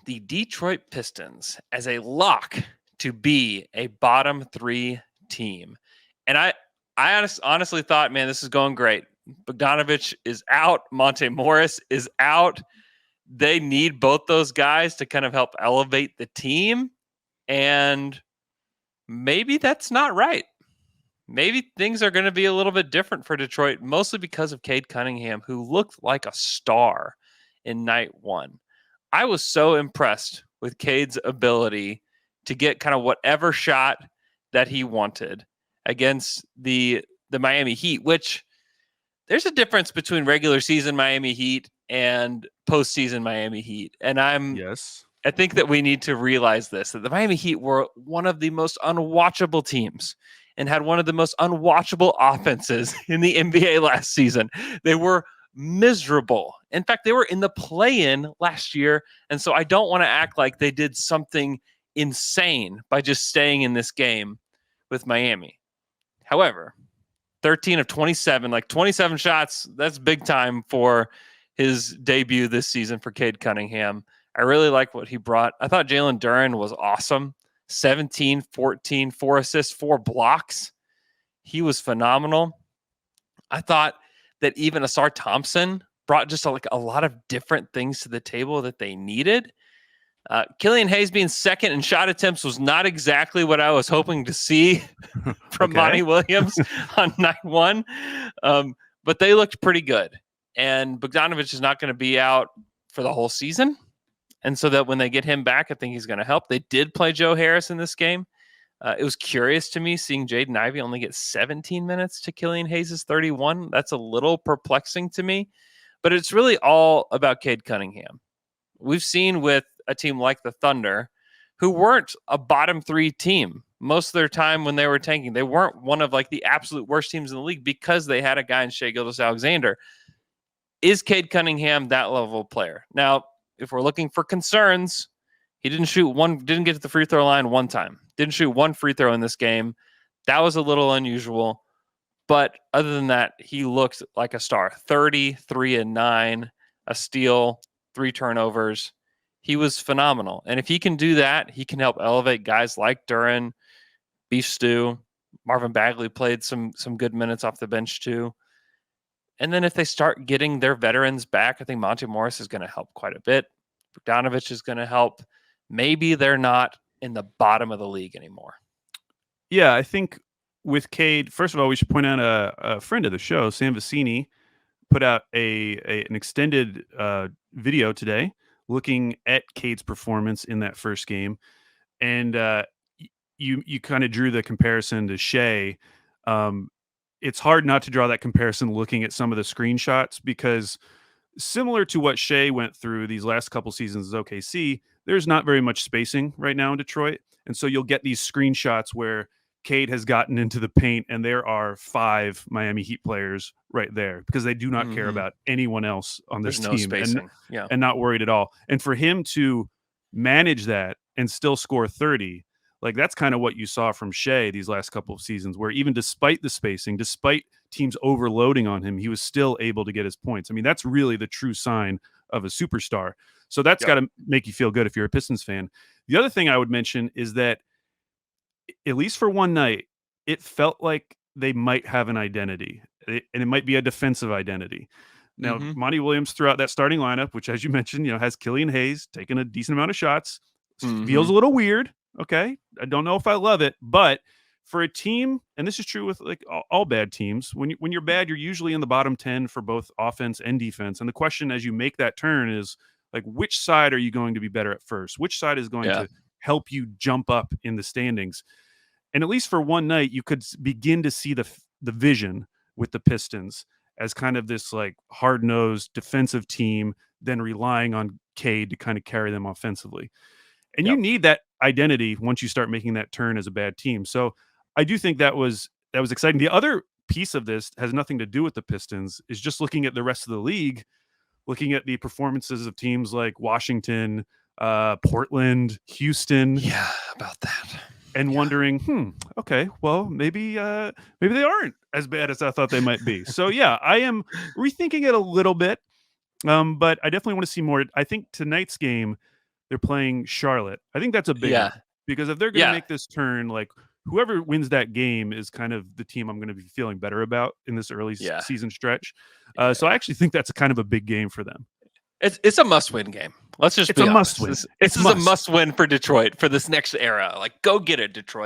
the Detroit Pistons as a lock to be a bottom three team. And I honestly thought, man, this is going great. Bogdanovich is out. Monte Morris is out. They need both those guys to kind of help elevate the team. And maybe that's not right. Maybe things are going to be a little bit different for Detroit, mostly because of Cade Cunningham, who looked like a star in night one. I was so impressed with Cade's ability to get kind of whatever shot that he wanted against the Miami Heat, which there's a difference between regular season Miami Heat and postseason Miami Heat. And Yes. I think that we need to realize this, that the Miami Heat were one of the most unwatchable teams and had one of the most unwatchable offenses in the NBA last season. They were miserable. In fact, they were in the play-in last year. And so I don't want to act like they did something insane by just staying in this game with Miami. However, 13 of 27, like 27 shots, that's big time for his debut this season for Cade Cunningham. I really like what he brought. I thought Jalen Duren was awesome. 17, 14, 4 assists, 4 blocks. He was phenomenal. I thought that even Asar Thompson brought just a lot of different things to the table that they needed. Killian Hayes being second in shot attempts was not exactly what I was hoping to see from Monty Williams on night one. But they looked pretty good. And Bogdanovich is not going to be out for the whole season. And so that when they get him back, I think he's going to help. They did play Joe Harris in this game. It was curious to me seeing Jaden Ivey only get 17 minutes to Killian Hayes' 31. That's a little perplexing to me. But it's really all about Cade Cunningham. We've seen with a team like the Thunder, who weren't a bottom three team most of their time when they were tanking. They weren't one of like the absolute worst teams in the league because they had a guy in Shai Gilgeous-Alexander. Is Cade Cunningham that level of player? Now, if we're looking for concerns, he didn't get to the free throw line one time. Didn't shoot one free throw in this game. That was a little unusual. But other than that, he looked like a star. 33 and 9, a steal, 3 turnovers. He was phenomenal. And if he can do that, he can help elevate guys like Duren, Beef Stew. Marvin Bagley played some good minutes off the bench too. And then if they start getting their veterans back, I think Monte Morris is going to help quite a bit. Bogdanovich is going to help. Maybe they're not in the bottom of the league anymore. Yeah, I think with Cade, first of all, we should point out a friend of the show, Sam Vecini, put out an extended video today looking at Cade's performance in that first game. And you kind of drew the comparison to Shai. It's hard not to draw that comparison looking at some of the screenshots because similar to what Shai went through these last couple seasons as OKC, there's not very much spacing right now in Detroit. And so you'll get these screenshots where Cade has gotten into the paint and there are 5 Miami Heat players right there because they do not care about anyone else on this There's team no spacing. and not worried at all. And for him to manage that and still score 30, like that's kind of what you saw from Shai these last couple of seasons, where even despite the spacing, despite teams overloading on him, he was still able to get his points. I mean, that's really the true sign of a superstar. So that's got to make you feel good if you're a Pistons fan. The other thing I would mention is that at least for one night, it felt like they might have an identity, and it might be a defensive identity. Now, Monty Williams threw out that starting lineup, which, as you mentioned, has Killian Hayes taking a decent amount of shots. Feels a little weird. Okay, I don't know if I love it, but for a team, and this is true with like all bad teams, when you're bad, you're usually in the bottom 10 for both offense and defense. And the question as you make that turn is like, which side are you going to be better at first? Which side is going to help you jump up in the standings? And at least for one night, you could begin to see the vision with the Pistons as kind of this like hard-nosed defensive team, then relying on Cade to kind of carry them offensively. And you need that identity once you start making that turn as a bad team. So I do think that was exciting. The other piece of this has nothing to do with the Pistons, is just looking at the rest of the league, looking at the performances of teams like Washington, Portland, Houston. Yeah, about that. And wondering, okay, well, maybe they aren't as bad as I thought they might be. So yeah, I am rethinking it a little bit. But I definitely want to see more. I think tonight's game they're playing Charlotte. I think that's a big one because if they're going to make this turn, like whoever wins that game is kind of the team I'm going to be feeling better about in this early season stretch. So I actually think that's kind of a big game for them. It's a must-win game. Let's just be honest. Must-win. This is a must-win for Detroit for this next era. Like, go get it, Detroit.